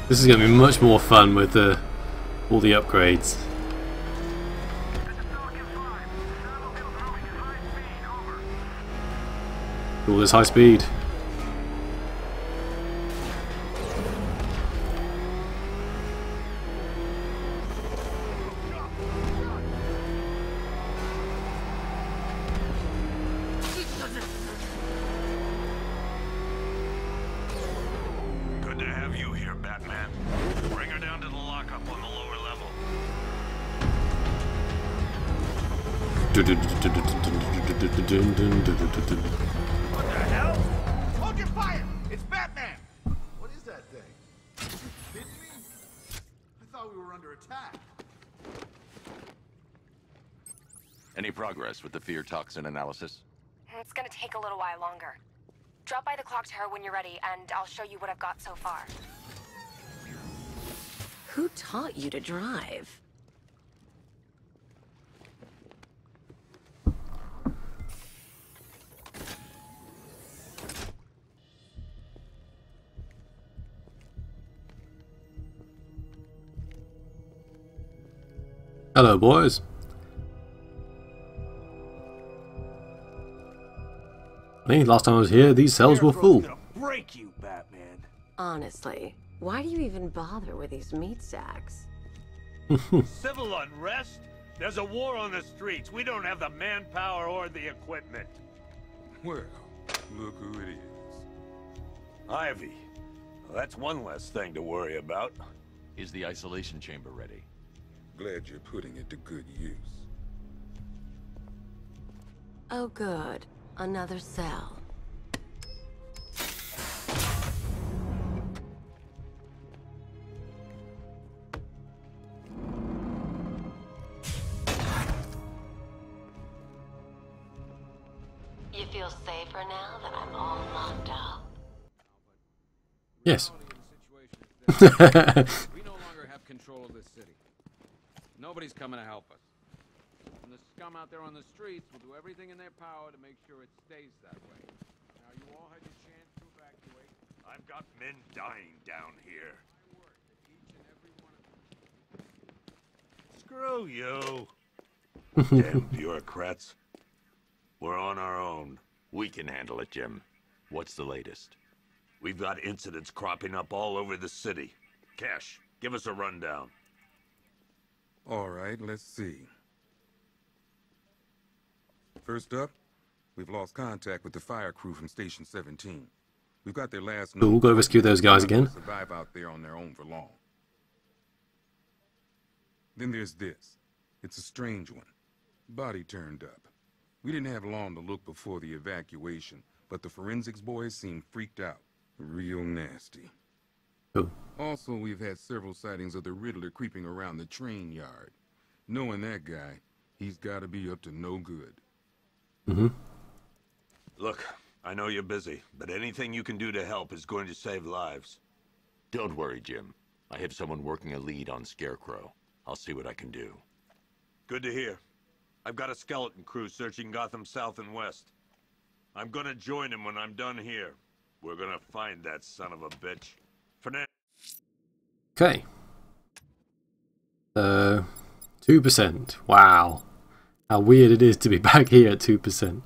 This is going to be much more fun with all the upgrades. All this high speed. Good to have you here, Batman. Bring her down to the lockup on the lower level. What the hell? Hold your fire! It's Batman! What is that thing? Are you kidding me? I thought we were under attack. Any progress with the fear toxin analysis? It's gonna take a little while longer. Drop by the clock tower when you're ready, and I'll show you what I've got so far. Who taught you to drive? Hello, boys. Hey, last time I was here, these cells were full. Gonna break you, Batman. Honestly, why do you even bother with these meat sacks? Civil unrest? There's a war on the streets. We don't have the manpower or the equipment. Well, look who it is. Ivy. Well, that's one less thing to worry about. Is the isolation chamber ready? Glad you're putting it to good use. Oh good, another cell. You feel safer now that I'm all locked up? Yes. We no longer have control of this city. Nobody's coming to help us. And the scum out there on the streets will do everything in their power to make sure it stays that way. Now, you all had your chance to evacuate. I've got men dying down here. I work that each and every one of them. Screw you. Damn bureaucrats. We're on our own. We can handle it, Jim. What's the latest? We've got incidents cropping up all over the city. Cash, give us a rundown. All right, let's see. First up, we've lost contact with the fire crew from Station 17. We've got their last Cool, go rescue those guys again. Survive out there on their own for long. Then there's this. It's a strange one. Body turned up. We didn't have long to look before the evacuation, but the forensics boys seemed freaked out. Real nasty. Cool. Also, we've had several sightings of the Riddler creeping around the train yard. Knowing that guy, he's got to be up to no good. Mm-hmm. Look, I know you're busy, but anything you can do to help is going to save lives. Don't worry, Jim. I have someone working a lead on Scarecrow. I'll see what I can do. Good to hear. I've got a skeleton crew searching Gotham South and West. I'm gonna join him when I'm done here. We're gonna find that son of a bitch. For now. Okay. 2%. Wow. How weird it is to be back here at 2%.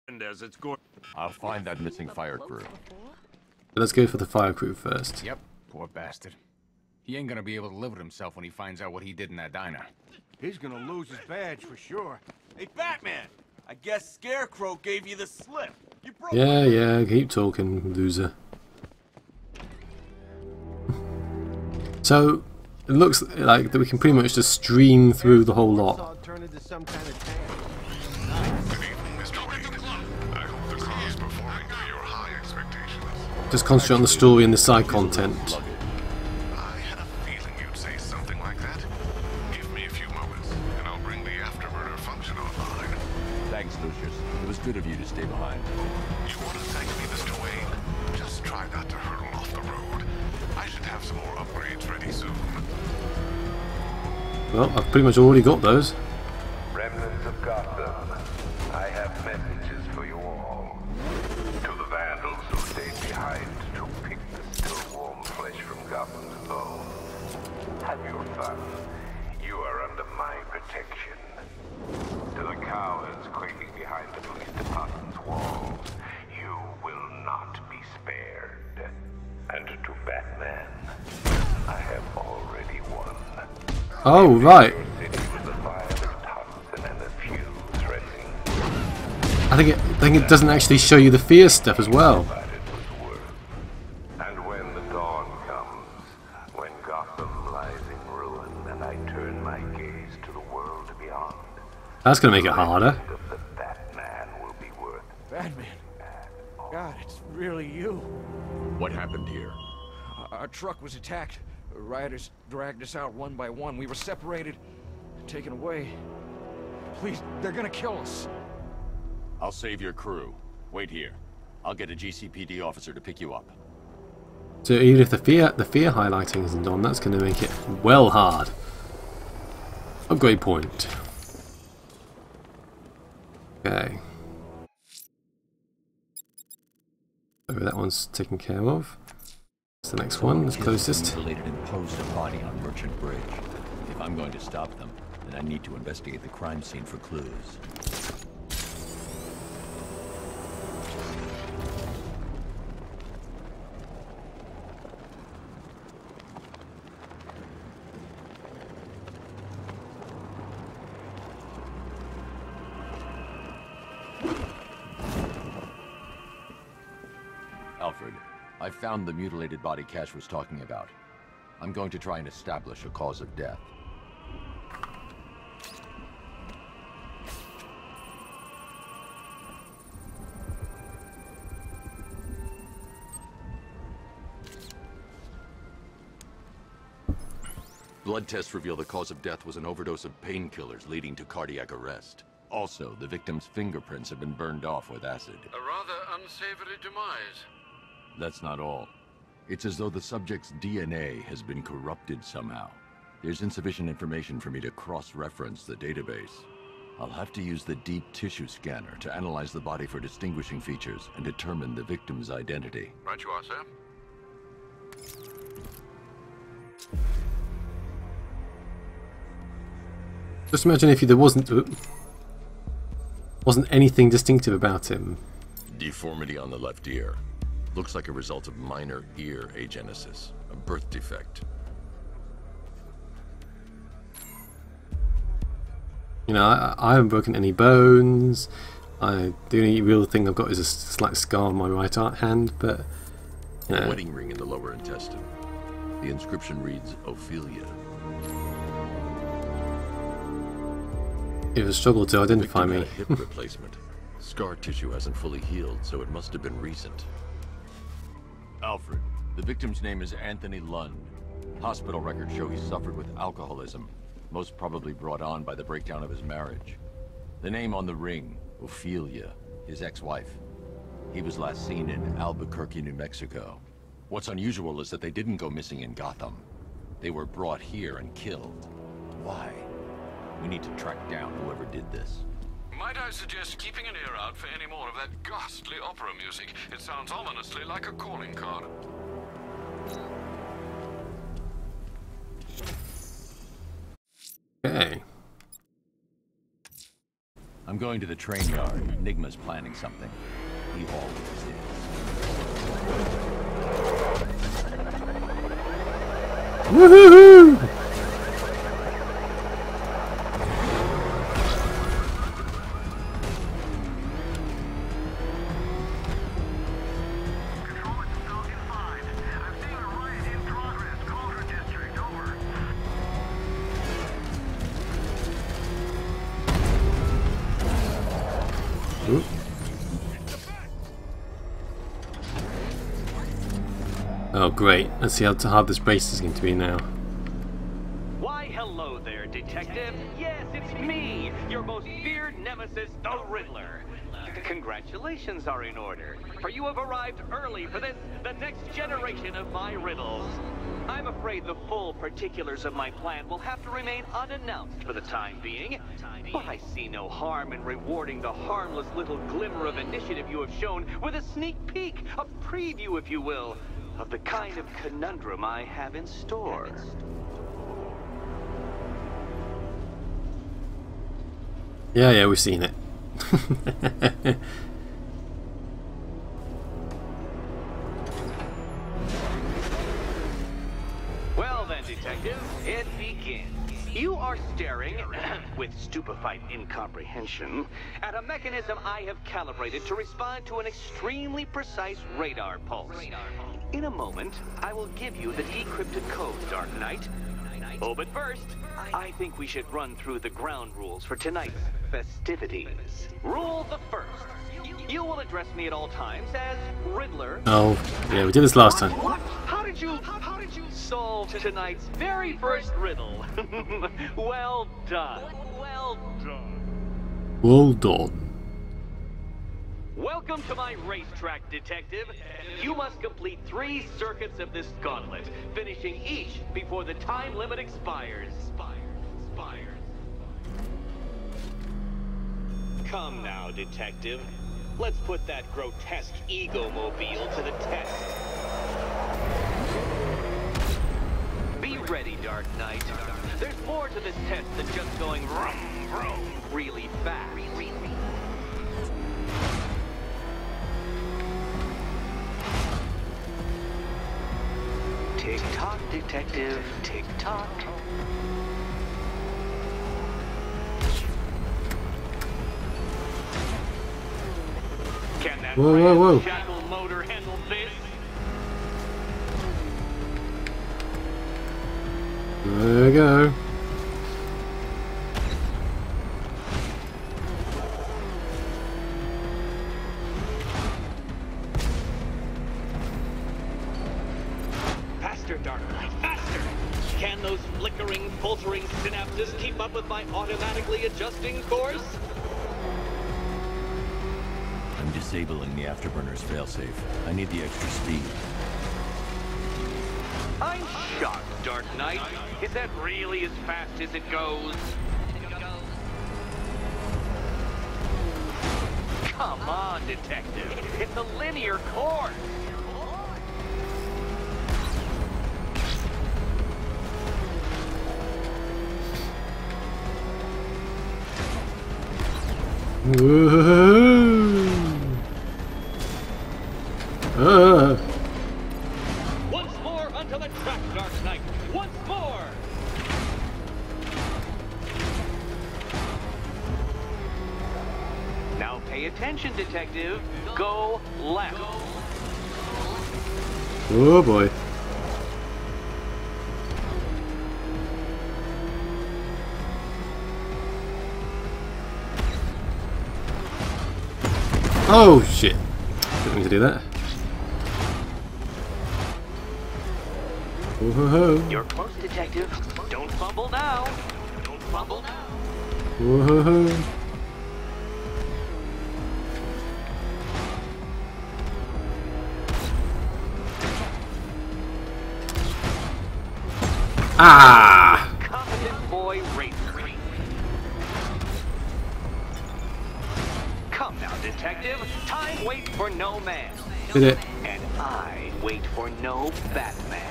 And as it's going. I'll find that missing fire crew. Let's go for the fire crew first. Yep, poor bastard. He ain't gonna be able to live with himself when he finds out what he did in that diner. He's gonna lose his badge for sure. Hey, Batman! I guess Scarecrow gave you the slip. You broke Yeah, keep talking, loser. So, it looks like that we can pretty much just stream through the whole lot. Turn into some kind of tank. Good evening, Mr. Wayne. I hope the car is performing to your high expectations. Just concentrate on the story and the side content. I had a feeling you'd say something like that. Give me a few moments, and I'll bring the afterburner function online. Thanks, Lucius. It was good of you to stay behind. You want to thank me, Mr. Wayne? Just try not to hurtle off the road. I should have some more upgrades ready soon. Well, I've pretty much already got those. Remnants of Gotham, I have messages for you all. To the vandals who stayed behind And to Batman, I have already won. Oh, right. City with the fire of toxin and a few threatening. I think it doesn't actually show you the fear stuff as well. But it was worth. And when the dawn comes, when Gotham lies in ruin, and I turn my gaze to the world beyond, That's going to make it harder. the Batman will be worth. Batman. God, it's really you. What happened here? Our truck was attacked. Rioters dragged us out one by one. We were separated, taken away. Please, they're gonna kill us. I'll save your crew. Wait here. I'll get a GCPD officer to pick you up. So even if the fear highlighting isn't on, that's going to make it well hard. Upgrade point. Okay. So that one's taken care of. That's the next one, the closest. Mutilated and posed a body on Merchant Bridge. If I'm going to stop them, then I need to investigate the crime scene for clues. Alfred, I found the mutilated body Cash was talking about. I'm going to try and establish a cause of death. Blood tests reveal the cause of death was an overdose of painkillers leading to cardiac arrest. Also, the victim's fingerprints have been burned off with acid. A rather unsavory demise. That's not all. It's as though the subject's DNA has been corrupted somehow. There's insufficient information for me to cross-reference the database. I'll have to use the deep tissue scanner to analyze the body for distinguishing features and determine the victim's identity. Right you are, sir. Just imagine if there wasn't anything distinctive about him. Deformity on the left ear. Looks like a result of minor ear agenesis, a birth defect. You know, I haven't broken any bones. The only real thing I've got is a slight scar on my right hand, but... A wedding ring in the lower intestine. The inscription reads, Ophelia. It was a struggle to identify me. Had a hip replacement. Scar tissue hasn't fully healed, so it must have been recent. Alfred, the victim's name is Anthony Lund. Hospital records show he suffered with alcoholism, most probably brought on by the breakdown of his marriage. The name on the ring, Ophelia, his ex-wife. He was last seen in Albuquerque, New Mexico. What's unusual is that they didn't go missing in Gotham. They were brought here and killed. Why? We need to track down whoever did this. Might I suggest keeping an ear out for any more of that ghastly opera music? It sounds ominously like a calling card. Okay. I'm going to the train yard. Enigma's planning something. He always is. Woohoo! Oh great, let's see how hard this race is going to be now. Why hello there, detective. Yes, it's me, your most feared nemesis, the Riddler. Congratulations are in order, for you have arrived early for this, the next generation of my riddles. I'm afraid the full particulars of my plan will have to remain unannounced for the time being, but I see no harm in rewarding the harmless little glimmer of initiative you have shown with a sneak peek, a preview if you will, of the kind of conundrum I have in store. Yeah, we've seen it. Detective. It begins. You are staring, with stupefied incomprehension, at a mechanism I have calibrated to respond to an extremely precise radar pulse. In a moment, I will give you the decrypted code, Dark Knight. Oh, but first, I think we should run through the ground rules for tonight's festivities. Rule the first. You will address me at all times as Riddler. Oh, yeah, we did this last time. What? How did you solve tonight's very first riddle? Well done. Well done. Well done. Welcome to my racetrack, Detective. You must complete 3 circuits of this gauntlet, finishing each before the time limit expires. Come now, Detective. Let's put that grotesque ego-mobile to the test. Be ready, Dark Knight. There's more to this test than just going vroom, vroom really fast. Tick-tock, Detective, tick-tock. Can that whoa. shackle motor handle this? There we go. Faster, Dark Knight, faster! Can those flickering, faltering synapses keep up with my automatically adjusting course? I'm disabling the afterburner's failsafe. I need the extra speed. I'm shocked, Dark Knight. Is that really as fast as it goes? Come on, Detective. It's a linear course. Once more onto the track, Dark Knight. Once more. Now pay attention, Detective. Go left. Oh boy. Oh shit. Didn't mean to do that. Whoa-ho-ho. You're close, Detective. Don't fumble now. Don't fumble now. Whoa-ho-ho. Ah! Competent boy racer. Come now, Detective. Time waits for no man. Did it. And I wait for no Batman.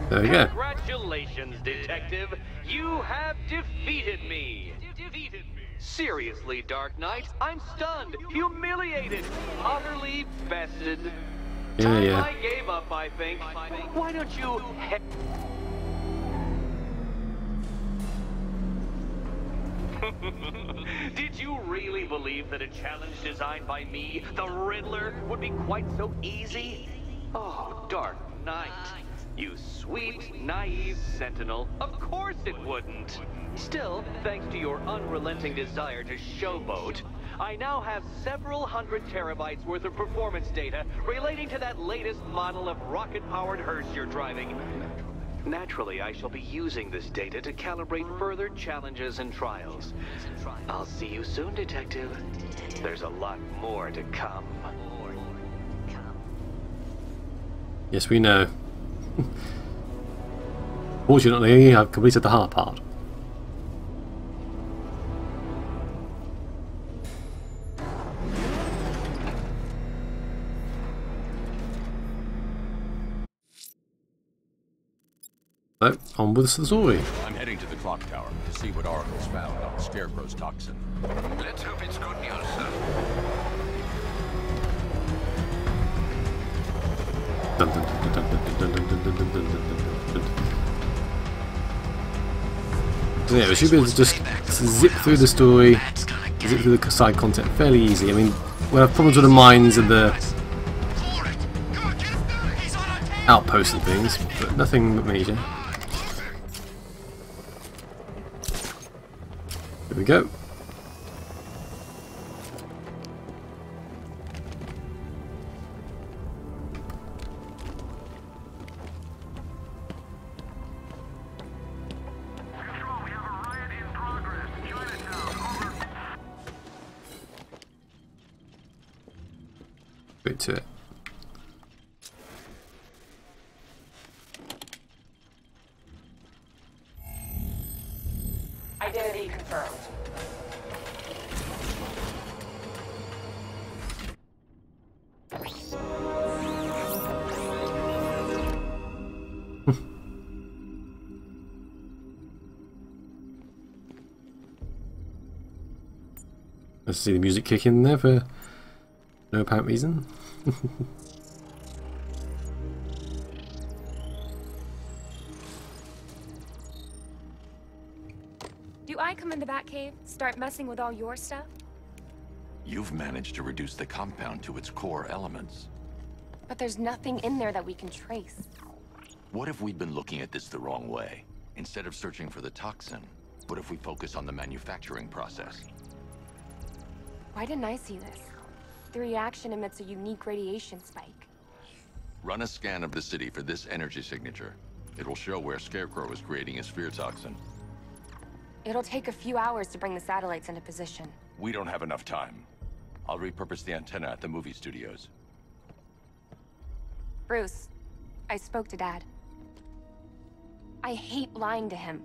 There we go. Congratulations, Detective. You have defeated me. Seriously, Dark Knight, I'm stunned, humiliated, utterly bested. Yeah. I gave up, I think. Why don't you... Did you really believe that a challenge designed by me, the Riddler, would be quite so easy? Oh, Dark Knight. You sweet, naive sentinel. Of course it wouldn't. Still, thanks to your unrelenting desire to showboat, I now have several hundred terabytes worth of performance data relating to that latest model of rocket-powered hearse you're driving. Naturally, I shall be using this data to calibrate further challenges and trials. I'll see you soon, Detective. There's a lot more to come. Yes, we know. Fortunately, I've completed the hard part. So, on with the story. I'm heading to the clock tower to see what Oracle's found on the Scarecrow's toxin. Let's hope it's good news, sir. Dun, dun, So yeah, we should be able to just zip through the story, zip through the side content fairly easy. I mean, we'll have problems with the mines and the outposts and things, but nothing major. Here we go. Straight to it. Identity confirmed. Let's see the music kick in there for no apparent reason. Do I come in the Batcave, start messing with all your stuff? You've managed to reduce the compound to its core elements. But there's nothing in there that we can trace. What if we've been looking at this the wrong way? Instead of searching for the toxin, what if we focus on the manufacturing process? Why didn't I see this? The reaction emits a unique radiation spike. Run a scan of the city for this energy signature. It will show where Scarecrow is creating his fear toxin. It'll take a few hours to bring the satellites into position. We don't have enough time. I'll repurpose the antenna at the movie studios. Bruce, I spoke to Dad. I hate lying to him.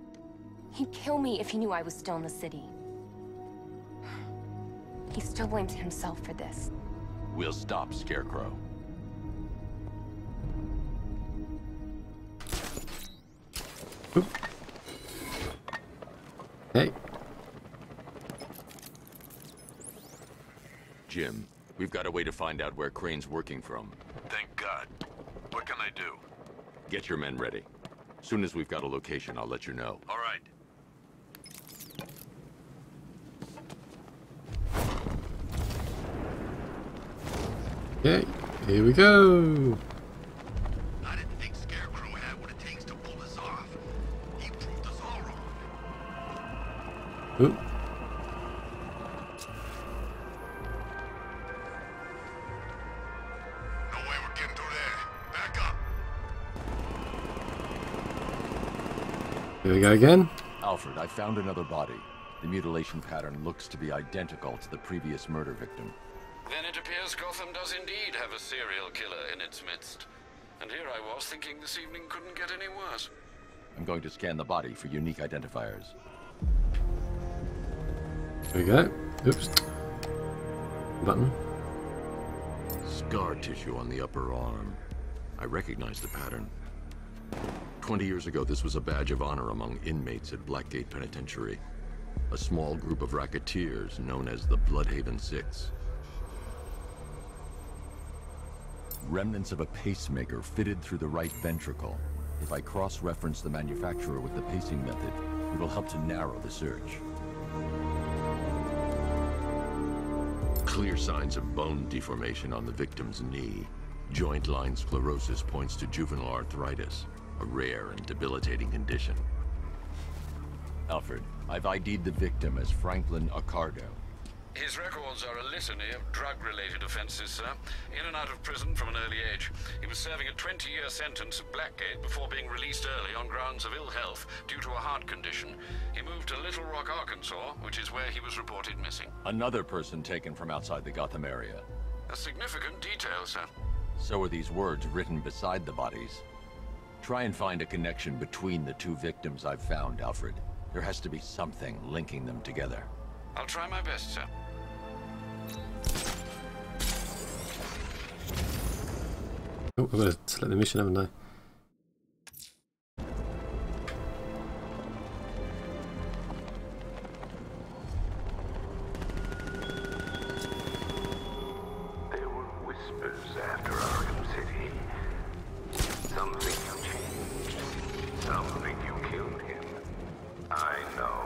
He'd kill me if he knew I was still in the city. He still blames himself for this. We'll stop Scarecrow. Oop. Hey. Jim, we've got a way to find out where Crane's working from. Thank God. What can I do? Get your men ready. Soon as we've got a location, I'll let you know. All right. Okay, here we go. I didn't think Scarecrow had what it takes to pull this off. He proved us all wrong. Oop. No way we're getting through there. Back up. Here we go again. Alfred, I found another body. The mutilation pattern looks to be identical to the previous murder victim. Then it appears Gotham does indeed have a serial killer in its midst. And here I was thinking this evening couldn't get any worse. I'm going to scan the body for unique identifiers. There we go. Oops. Button. Scar tissue on the upper arm. I recognize the pattern. 20 years ago, this was a badge of honor among inmates at Blackgate Penitentiary. A small group of racketeers known as the Bloodhaven Six. Remnants of a pacemaker fitted through the right ventricle. If I cross-reference the manufacturer with the pacing method, it will help to narrow the search. Clear signs of bone deformation on the victim's knee. Joint line sclerosis points to juvenile arthritis, a rare and debilitating condition. Alfred, I've ID'd the victim as Franklin Accardo. His records are a litany of drug-related offenses, sir. In and out of prison from an early age. He was serving a 20-year sentence at Blackgate before being released early on grounds of ill health due to a heart condition. He moved to Little Rock, Arkansas, which is where he was reported missing. Another person taken from outside the Gotham area. A significant detail, sir. So are these words written beside the bodies. Try and find a connection between the two victims I've found, Alfred. There has to be something linking them together. I'll try my best, sir. Oh, I've got to select the mission, haven't I? There were whispers after Arkham City. Some think you changed. Some think you killed him. I know.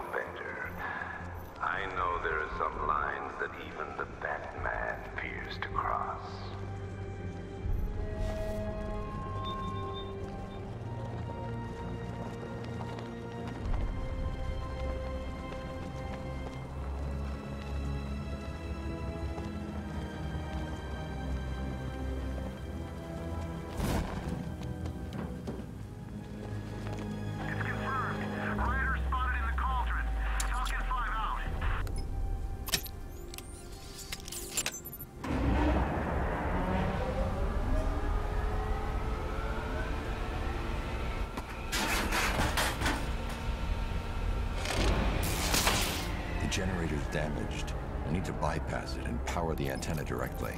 damaged. I need to bypass it and power the antenna directly.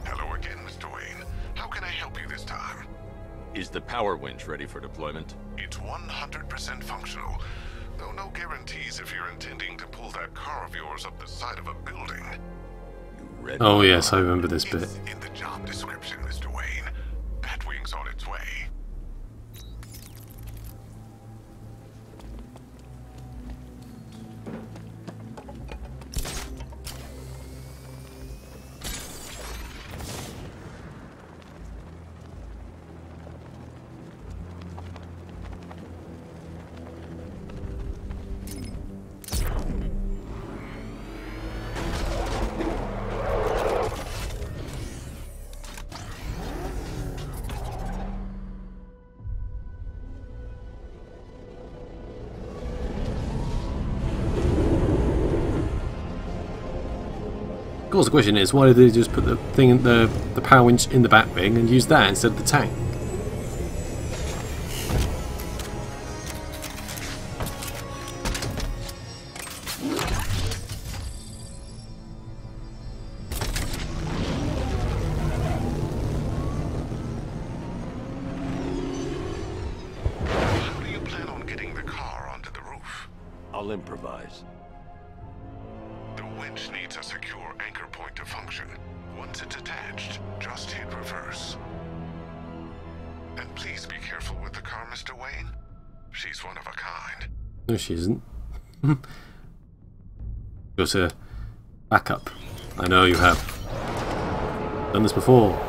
Hello again, Mr. Wayne. How can I help you this time? Is the power winch ready for deployment? It's 100% functional, though no guarantees if you're intending to pull that car of yours up the side of a building. Oh yes, I remember this bit. It's in the job description, Mr. Wayne. Batwing's on its way. Of course, the question is, why did they just put the thing in the power winch in the Batwing and use that instead of the tank? How do you plan on getting the car onto the roof? I'll improvise. The winch needs a secure anchor point to function. Once it's attached, just hit reverse. And please be careful with the car, Mr. Wayne. She's one of a kind. No, she isn't. Got a backup. I know you have. Done this before.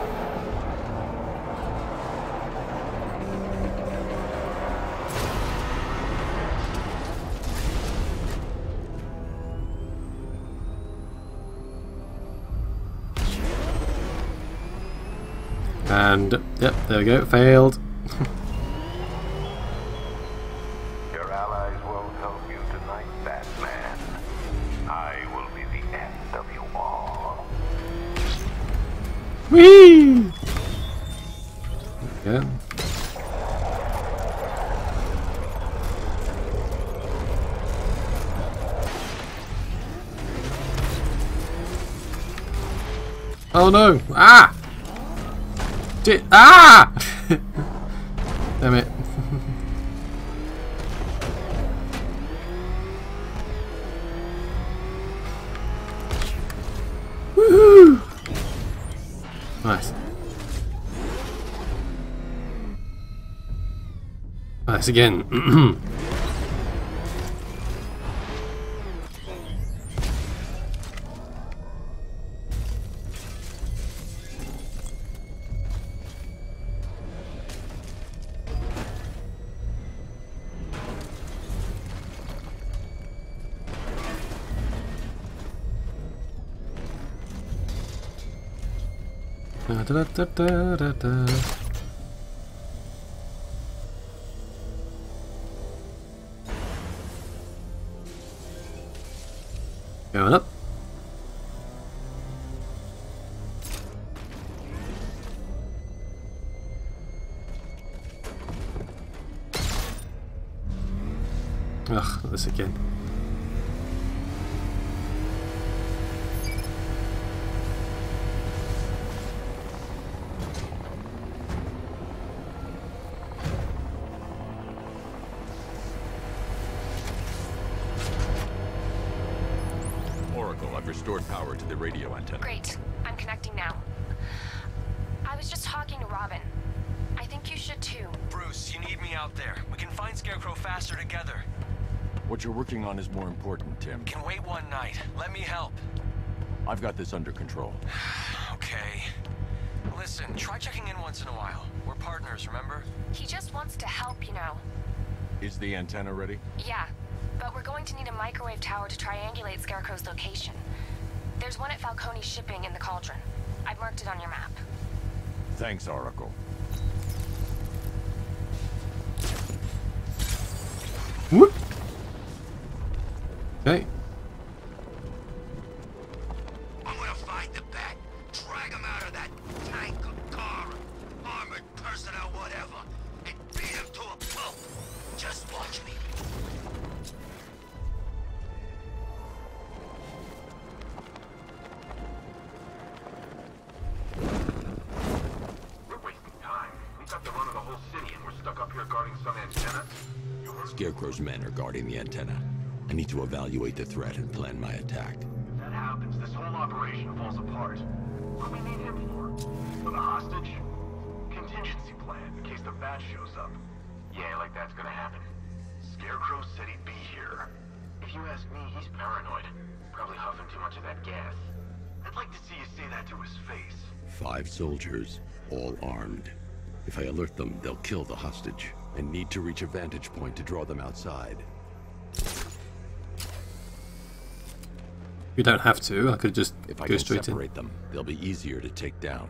And, yep, there we go, failed. Your allies won't help you tonight, Batman. I will be the end of you all. Whee! Yeah. Oh no! Ah! Ah! Damn it. Woohoo! Nice. Nice again. Da, da, da, da, da, da. Going up. Ugh, not this again. I've restored power to the radio antenna. Great. I'm connecting now. I was just talking to Robin. I think you should too. Bruce, you need me out there. We can find Scarecrow faster together. What you're working on is more important, Tim. Can wait one night. Let me help. I've got this under control. Okay. Listen, try checking in once in a while. We're partners, remember? He just wants to help, you know. Is the antenna ready? Yeah, but we're going to need a microwave tower to triangulate Scarecrow's location. There's one at Falcone's shipping in the Cauldron. I've marked it on your map. Thanks, Oracle. Whoop. Okay. I'm gonna find the Bat, drag him out of that tank or car, armored personnel, whatever, and beat him to a pulp. Just watch me. Scarecrow's men are guarding the antenna. I need to evaluate the threat and plan my attack. If that happens, this whole operation falls apart. What do we need him for? For the hostage? Contingency plan, in case the bat shows up. Yeah, like that's gonna happen. Scarecrow said he'd be here. If you ask me, he's paranoid. Probably huffing too much of that gas. I'd like to see you say that to his face. 5 soldiers, all armed. If I alert them, they'll kill the hostage. I need to reach a vantage point to draw them outside. You don't have to. I could just if I go can straight separate them, they'll be easier to take down.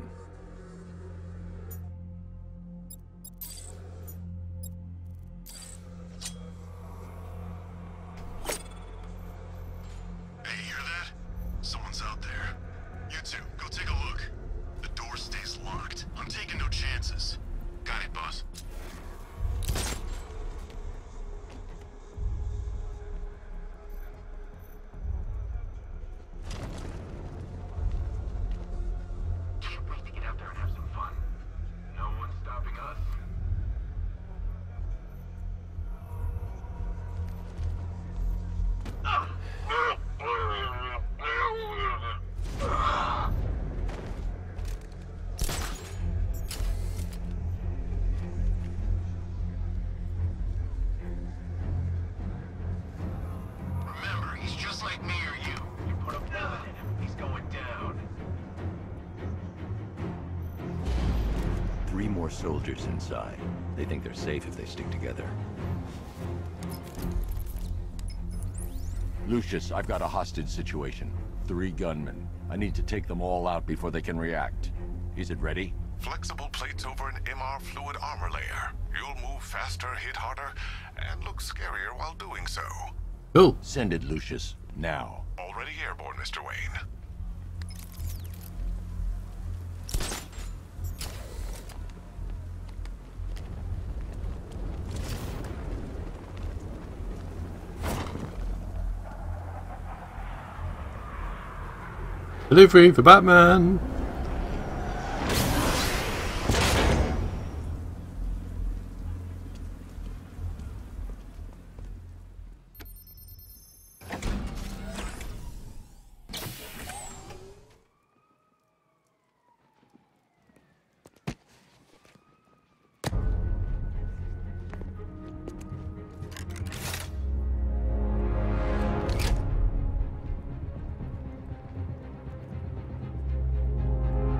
Hey, you hear that? Someone's out there. You two, go take a look. The door stays locked. I'm taking no chances. Got it, boss. Can't wait to get out there and have some fun. No one's stopping us. Remember, he's just like me or you. You put a bullet in him, he's going down. 3 more soldiers inside. They think they're safe if they stick together. Lucius, I've got a hostage situation. 3 gunmen. I need to take them all out before they can react. Is it ready? Flexible plates over an MR fluid armor layer. You'll move faster, hit harder, and look scarier while doing so. Cool. Send it, Lucius. Now. Already airborne, Mr. Wayne. Delivery for Batman.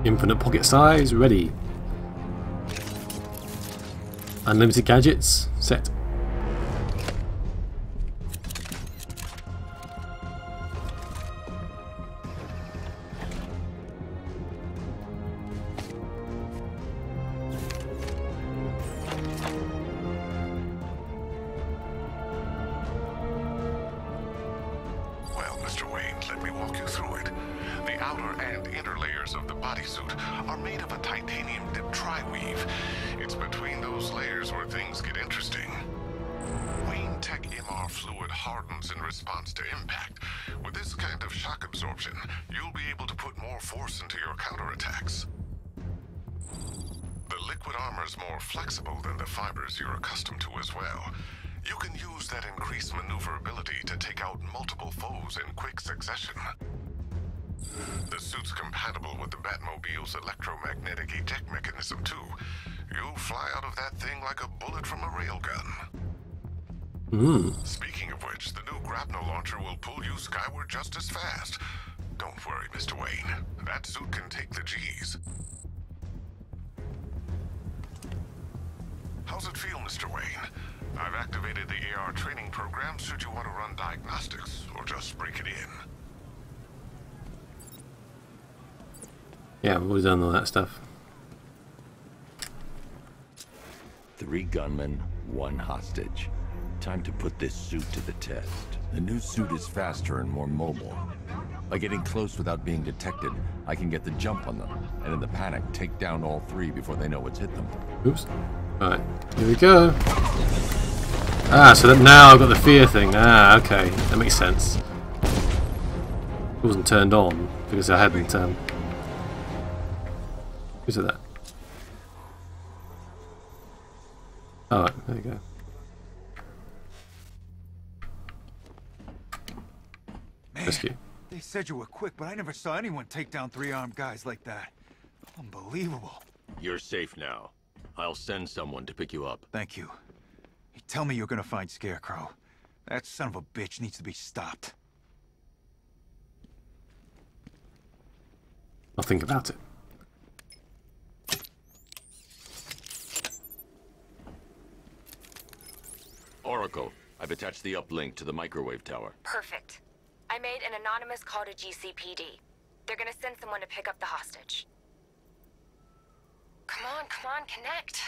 Infinite pocket size, ready. Unlimited gadgets, set. Well, Mr. Wayne, let me walk you through it. The outer and inner layers of the bodysuit are made of a titanium dip tri-weave. It's between those layers where things get interesting. Wayne Tech MR fluid hardens in response to impact. With this kind of shock absorption, you'll be able to put more force into your counterattacks. The liquid armor's more flexible than the fibers you're accustomed to as well. You can use that increased maneuverability to take out multiple foes in quick succession. The suit's compatible with the Batmobile's electromagnetic eject mechanism, too. You'll fly out of that thing like a bullet from a railgun. Speaking of which, the new grapnel launcher will pull you skyward just as fast. Don't worry, Mr. Wayne. That suit can take the G's. How's it feel, Mr. Wayne? I've activated the AR training program should you want to run diagnostics, or just break it in. Yeah, we've already done all that stuff. 3 gunmen, 1 hostage. Time to put this suit to the test. The new suit is faster and more mobile. By getting close without being detected, I can get the jump on them, and in the panic, take down all 3 before they know what's hit them. Oops. Alright, here we go. Ah, so that now I've got the fear thing. Ah, okay. That makes sense. It wasn't turned on because I hadn't who's that? Alright, there you go. Rescue. They said you were quick, but I never saw anyone take down 3 armed guys like that. Unbelievable. You're safe now. I'll send someone to pick you up. Thank you. You tell me you're gonna find Scarecrow. That son of a bitch needs to be stopped. I'll think about it. Oracle, I've attached the uplink to the microwave tower. Perfect. I made an anonymous call to GCPD. They're gonna send someone to pick up the hostage. Come on, connect.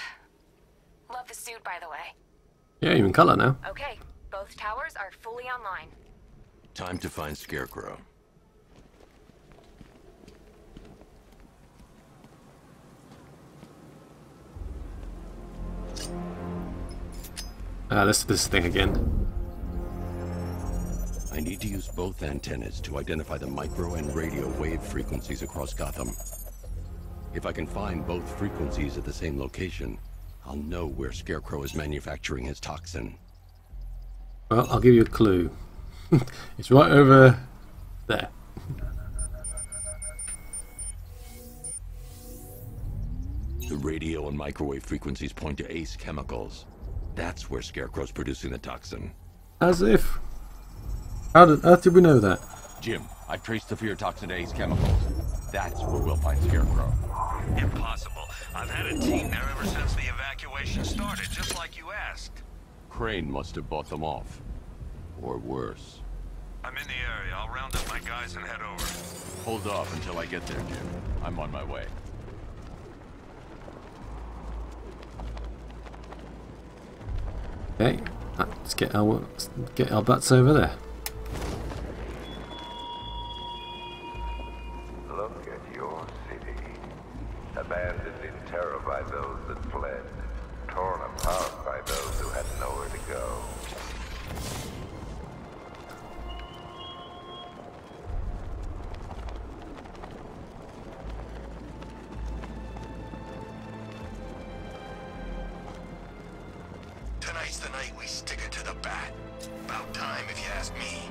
Love the suit, by the way. Yeah, even color now. Okay, both towers are fully online. Time to find Scarecrow. This thing again. I need to use both antennas to identify the micro and radio wave frequencies across Gotham. If I can find both frequencies at the same location, I'll know where Scarecrow is manufacturing his toxin. Well, I'll give you a clue. It's right over there. The radio and microwave frequencies point to Ace Chemicals. That's where Scarecrow's producing the toxin. As if. How did we know that? Jim, I've traced the fear toxin to Ace Chemicals. That's where we'll find Scarecrow. Impossible. I've had a team there ever since the evacuation started, just like you asked. Crane must have bought them off. Or worse. I'm in the area. I'll round up my guys and head over. Hold off until I get there, Jim. I'm on my way. Okay, let's get our butts over there. Look at your city. Abandoned in terror by those that fled. Torn apart by those who had nowhere to go. Tonight's the night we stick it to the bat. About time, if you ask me.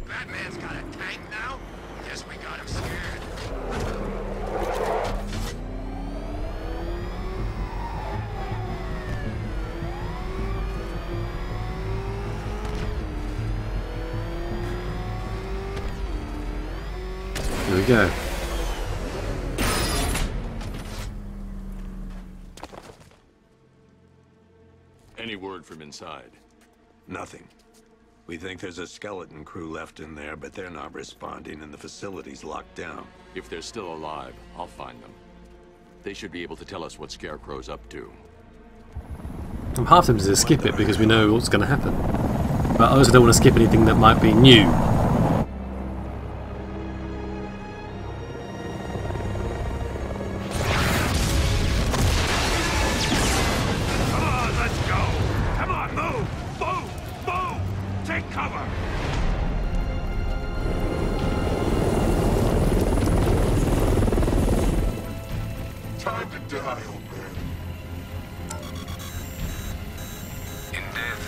Batman's got a tank now? Guess we got him scared. Here we go. Any word from inside? Nothing. We think there's a skeleton crew left in there, but they're not responding and the facility's locked down. If they're still alive, I'll find them. They should be able to tell us what Scarecrow's up to. I'm half tempted to skip it because we know what's going to happen. But I also don't want to skip anything that might be new. Time to die, old man. In death,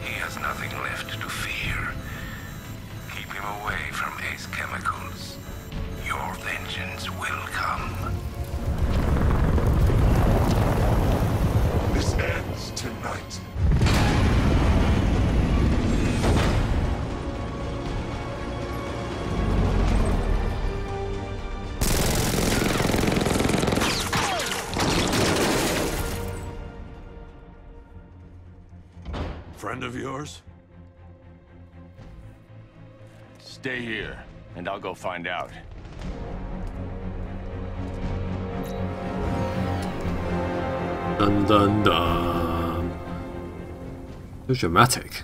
he has nothing left to fear. Keep him away from Ace Chemicals. Your vengeance will come. This ends tonight. Friend of yours? Stay here, and I'll go find out. Dun dun dun. So dramatic.